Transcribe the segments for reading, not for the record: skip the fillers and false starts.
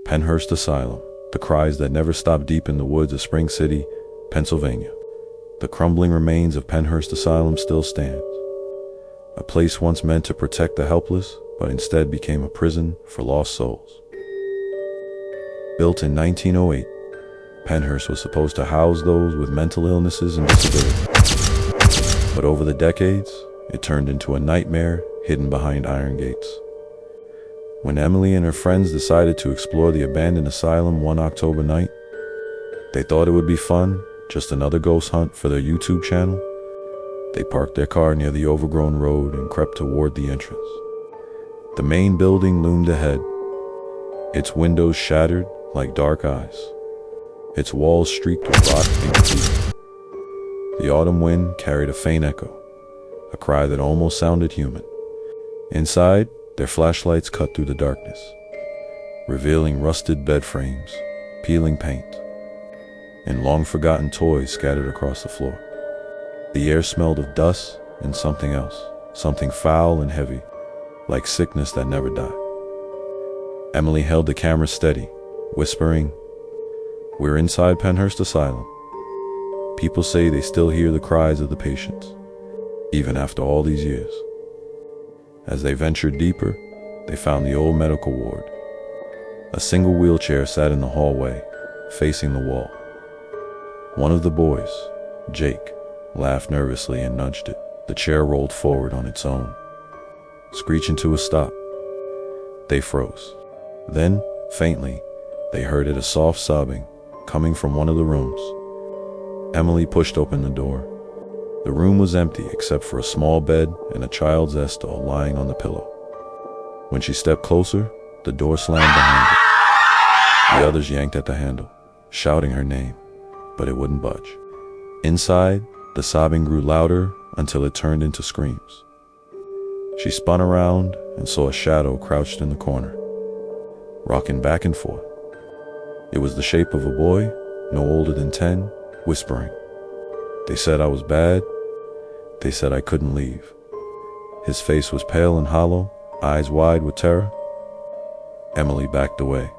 Pennhurst Asylum, the cries that never stop deep in the woods of Spring City, Pennsylvania. The crumbling remains of Pennhurst Asylum still stands. A place once meant to protect the helpless, but instead became a prison for lost souls. Built in 1908, Pennhurst was supposed to house those with mental illnesses and disabilities. But over the decades, it turned into a nightmare hidden behind iron gates. When Emily and her friends decided to explore the abandoned asylum one October night, they thought it would be fun, just another ghost hunt for their YouTube channel. They parked their car near the overgrown road and crept toward the entrance. The main building loomed ahead, its windows shattered like dark eyes, its walls streaked with rot and graffiti. The autumn wind carried a faint echo, a cry that almost sounded human. Inside, their flashlights cut through the darkness, revealing rusted bed frames, peeling paint, and long-forgotten toys scattered across the floor. The air smelled of dust and something else, something foul and heavy, like sickness that never died. Emily held the camera steady, whispering, "We're inside Pennhurst Asylum. People say they still hear the cries of the patients, even after all these years." As they ventured deeper, they found the old medical ward. A single wheelchair sat in the hallway, facing the wall. One of the boys, Jake, laughed nervously and nudged it. The chair rolled forward on its own, screeching to a stop. They froze. Then, faintly, they heard a soft sobbing coming from one of the rooms. Emily pushed open the door. The room was empty except for a small bed and a child's doll lying on the pillow. When she stepped closer, the door slammed behind her. The others yanked at the handle, shouting her name, but it wouldn't budge. Inside, the sobbing grew louder until it turned into screams. She spun around and saw a shadow crouched in the corner, rocking back and forth. It was the shape of a boy, no older than 10, whispering. "They said I was bad. They said I couldn't leave." His face was pale and hollow, eyes wide with terror. Emily backed away,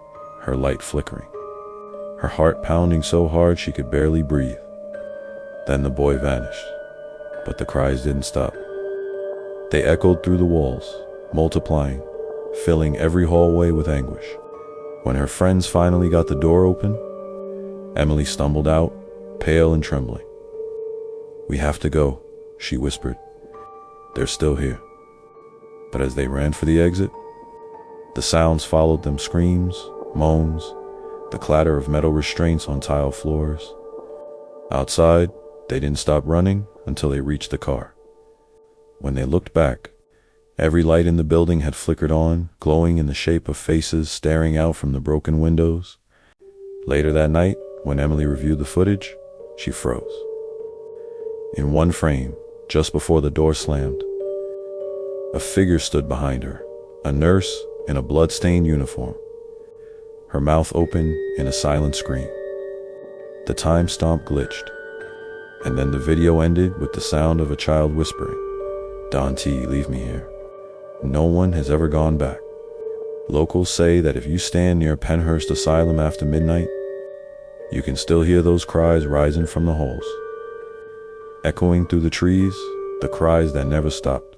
her light flickering, her heart pounding so hard she could barely breathe. Then the boy vanished, but the cries didn't stop. They echoed through the walls, multiplying, filling every hallway with anguish. When her friends finally got the door open, Emily stumbled out, pale and trembling. "We have to go," she whispered. "They're still here." But as they ran for the exit, the sounds followed them: screams, moans, the clatter of metal restraints on tile floors. Outside, they didn't stop running until they reached the car. When they looked back, every light in the building had flickered on, glowing in the shape of faces staring out from the broken windows. Later that night, when Emily reviewed the footage, she froze. In one frame, just before the door slammed, a figure stood behind her, a nurse in a blood-stained uniform, her mouth open in a silent scream. The time stamp glitched, and then the video ended with the sound of a child whispering, "Don T, leave me here." No one has ever gone back. Locals say that if you stand near Pennhurst Asylum after midnight, you can still hear those cries rising from the halls, echoing through the trees, the cries that never stopped.